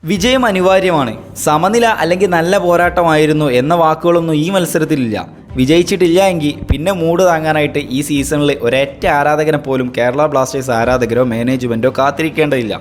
വിജയം അനിവാര്യമാണ്. സമനില അല്ലെങ്കിൽ നല്ല പോരാട്ടമായിരുന്നു എന്ന വാക്കുകളൊന്നും ഈ മത്സരത്തിലില്ല. വിജയിച്ചിട്ടില്ല എങ്കിൽ പിന്നെ മൂഡ് താങ്ങാനായിട്ട് ഈ സീസണിൽ ഒരൊറ്റ ആരാധകനെ പോലും കേരള ബ്ലാസ്റ്റേഴ്സ് ആരാധകരോ മാനേജ്മെൻറ്റോ കാത്തിരിക്കേണ്ടതില്ല.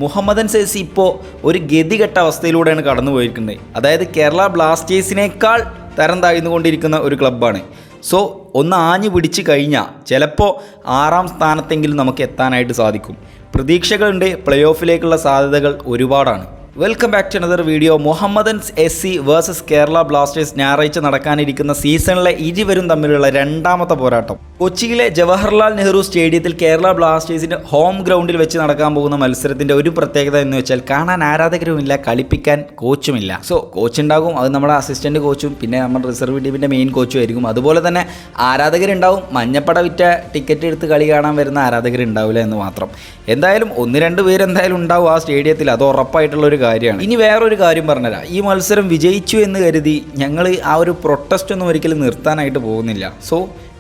മുഹമ്മദൻ സെസി ഇപ്പോൾ ഒരു ഗതികെട്ട അവസ്ഥയിലൂടെയാണ് കടന്നു പോയിരിക്കുന്നത്. അതായത് കേരള ബ്ലാസ്റ്റേഴ്സിനേക്കാൾ തരം താഴ്ന്നുകൊണ്ടിരിക്കുന്ന ഒരു ക്ലബ്ബാണ്. സോ ഒന്ന് ആഞ്ഞു പിടിച്ച് കഴിഞ്ഞാൽ ചിലപ്പോൾ 6ാം സ്ഥാനത്തെങ്കിലും നമുക്ക് എത്താനായിട്ട് സാധിക്കും. പ്രതീക്ഷകളുണ്ട്. പ്ലേ ഓഫിലേക്കുള്ള സാധ്യതകൾ ഒരുപാടാണ്. Welcome back to another video. Mohammedan S versus Kerala Blasters ഞായറാഴ്ച നടക്കാനിരിക്കുന്ന സീസണിലെ ഇരുവരും തമ്മിലുള്ള രണ്ടാമത്തെ പോരാട്ടം കൊച്ചിയിലെ ജവഹർലാൽ നെഹ്റു സ്റ്റേഡിയത്തിൽ കേരള ബ്ലാസ്റ്റേഴ്സിൻ്റെ ഹോം ഗ്രൗണ്ടിൽ വെച്ച് നടക്കാൻ പോകുന്ന മത്സരത്തിൻ്റെ ഒരു പ്രത്യേകത എന്ന് വെച്ചാൽ കാണാൻ ആരാധകരുമില്ല, കളിപ്പിക്കാൻ കോച്ചുമില്ല. സോ കോച്ച് ഉണ്ടാകും, അത് നമ്മുടെ അസിസ്റ്റൻറ്റ് കോച്ചും പിന്നെ നമ്മുടെ റിസർവ് ടീമിൻ്റെ മെയിൻ കോച്ചും ആയിരിക്കും. അതുപോലെ തന്നെ ആരാധകരുണ്ടാവും. മഞ്ഞപ്പട വിറ്റ ടിക്കറ്റ് എടുത്ത് കളി കാണാൻ വരുന്ന ആരാധകരുണ്ടാവില്ല എന്ന് മാത്രം. എന്തായാലും 1-2 പേര് എന്തായാലും ഉണ്ടാവും ആ സ്റ്റേഡിയത്തിൽ, അത് ഉറപ്പായിട്ടുള്ളൊരു കാര്യമാണ്. ഇനി വേറൊരു കാര്യം പറഞ്ഞുതരാം. ഈ മത്സരം വിജയിച്ചു എന്ന് കരുതി ഞങ്ങൾ ആ ഒരു പ്രൊട്ടസ്റ്റ് ഒന്നും ഒരിക്കലും നിർത്താനായിട്ട് പോകുന്നില്ല. സോ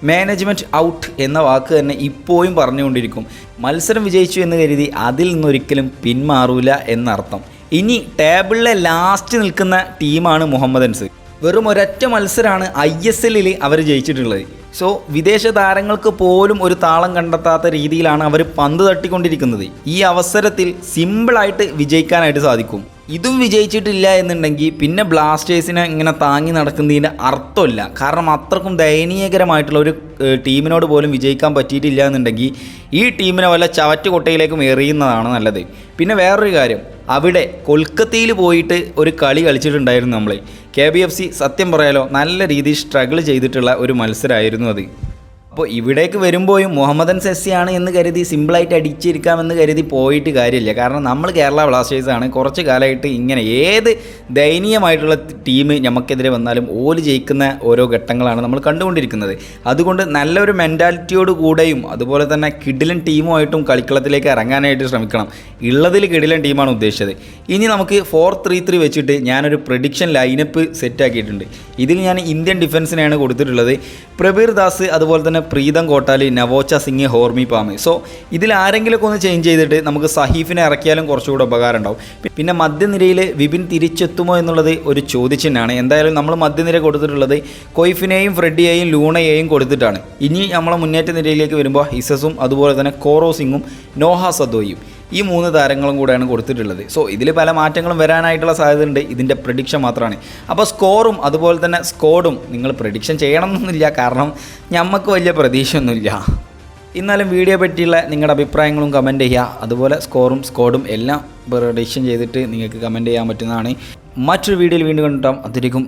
മാനേജ്മെൻറ്റ് ഔട്ട് എന്ന വാക്ക് തന്നെ ഇപ്പോഴും പറഞ്ഞുകൊണ്ടിരിക്കും. മത്സരം വിജയിച്ചു എന്ന് കരുതി അതിൽ നിന്നൊരിക്കലും പിന്മാറൂല എന്നർത്ഥം. ഇനി ടേബിളിലെ ലാസ്റ്റ് നിൽക്കുന്ന ടീമാണ് മുഹമ്മദൻസ്. വെറും ഒരൊറ്റ മത്സരമാണ് ISL അവർ ജയിച്ചിട്ടുള്ളത്. സോ വിദേശ താരങ്ങൾക്ക് പോലും ഒരു താളം കണ്ടെത്താത്ത രീതിയിലാണ് അവർ പന്ത് തട്ടിക്കൊണ്ടിരിക്കുന്നത്. ഈ അവസരത്തിൽ സിമ്പിളായിട്ട് വിജയിക്കാനായിട്ട് സാധിക്കും. ഇതും വിജയിച്ചിട്ടില്ല എന്നുണ്ടെങ്കിൽ പിന്നെ ബ്ലാസ്റ്റേഴ്സിനെ ഇങ്ങനെ താങ്ങി നടക്കുന്നതിൻ്റെ അർത്ഥമില്ല. കാരണം അത്രക്കും ദയനീയകരമായിട്ടുള്ള ഒരു ടീമിനോട് പോലും വിജയിക്കാൻ പറ്റിയിട്ടില്ല എന്നുണ്ടെങ്കിൽ ഈ ടീമിനെ വല്ല ചവറ്റുകൊട്ടയിലേക്കും എറിയുന്നതാണ് നല്ലത്. പിന്നെ വേറൊരു കാര്യം, അവിടെ കൊൽക്കത്തയിൽ പോയിട്ട് ഒരു കളി കളിച്ചിട്ടുണ്ടായിരുന്നു നമ്മൾ. KBFC സത്യം പറയാലോ നല്ല രീതിയിൽ സ്ട്രഗിൾ ചെയ്തിട്ടുള്ള ഒരു മത്സരമായിരുന്നു അത്. അപ്പോൾ ഇവിടേക്ക് വരുമ്പോഴും മുഹമ്മദൻ സെസിയാണ് എന്ന് കരുതി സിമ്പിളായിട്ട് അടിച്ചിരിക്കാമെന്ന് കരുതി പോയിട്ട് കാര്യമില്ല. കാരണം നമ്മൾ കേരള ബ്ലാസ്റ്റേഴ്സാണ്. കുറച്ച് കാലമായിട്ട് ഇങ്ങനെ ഏത് ദയനീയമായിട്ടുള്ള ടീം നമുക്കെതിരെ വന്നാലും ഓല് ജയിക്കുന്ന ഓരോ ഘട്ടങ്ങളാണ് നമ്മൾ കണ്ടുകൊണ്ടിരിക്കുന്നത്. അതുകൊണ്ട് നല്ലൊരു മെൻറ്റാലിറ്റിയോട് കൂടെയും അതുപോലെ തന്നെ കിടിലൻ ടീമുമായിട്ടും കളിക്കളത്തിലേക്ക് ഇറങ്ങാനായിട്ട് ശ്രമിക്കണം. ഉള്ളതിൽ കിടിലൻ ടീമാണ് ഉദ്ദേശിച്ചത്. ഇനി നമുക്ക് 4-3-3 വെച്ചിട്ട് ഞാനൊരു പ്രഡിക്ഷൻ ലൈനപ്പ് സെറ്റാക്കിയിട്ടുണ്ട്. ഇതിൽ ഞാൻ ഇന്ത്യൻ ഡിഫൻസിനെയാണ് കൊടുത്തിട്ടുള്ളത്. പ്രബീർ ദാസ്, അതുപോലെ തന്നെ പ്രീതം കോട്ടാലി, നവോച്ച സിംഗ്, ഹോർമി പാമ്. സോ ഇതിൽ ആരെങ്കിലുമൊക്കെ ഒന്ന് ചേഞ്ച് ചെയ്തിട്ട് നമുക്ക് സഹീഫിനെ ഇറക്കിയാലും കുറച്ചുകൂടെ ഉപകാരം ഉണ്ടാവും. പിന്നെ മധ്യനിരയിൽ വിപിൻ തിരിച്ചെത്തുമോ എന്നുള്ളത് ഒരു ചോദ്യചിഹ്നമാണ്. എന്തായാലും നമ്മൾ മധ്യനിര കൊടുത്തിട്ടുള്ളത് കൊയ്ഫിനെയും ഫ്രെഡിയെയും ലൂണയെയും കൊടുത്തിട്ടാണ്. ഇനി നമ്മളെ മുന്നേറ്റ നിരയിലേക്ക് വരുമ്പോൾ ഹിസസും അതുപോലെ തന്നെ കോറോ സിംഗും നോഹ സദോയും, ഈ 3 താരങ്ങളും കൂടെയാണ് കൊടുത്തിട്ടുള്ളത്. സോ ഇതിൽ പല മാറ്റങ്ങളും വരാനായിട്ടുള്ള സാധ്യതയുണ്ട്. ഇതിൻ്റെ പ്രഡിക്ഷൻ മാത്രമാണ്. അപ്പോൾ സ്കോറും അതുപോലെ തന്നെ സ്കോഡും നിങ്ങൾ പ്രഡിക്ഷൻ ചെയ്യണമെന്നൊന്നുമില്ല, കാരണം നമുക്ക് വലിയ പ്രതീക്ഷയൊന്നുമില്ല. എന്നാലും വീഡിയോ പറ്റിയുള്ള നിങ്ങളുടെ അഭിപ്രായങ്ങളും കമൻറ്റ് ചെയ്യുക. അതുപോലെ സ്കോറും സ്കോഡും എല്ലാം പ്രഡിക്ഷൻ ചെയ്തിട്ട് നിങ്ങൾക്ക് കമൻറ്റ് ചെയ്യാൻ പറ്റുന്നതാണ്. മറ്റൊരു വീഡിയോയിൽ വീണ്ടും കണ്ടിട്ടാം. അതിരിക്കും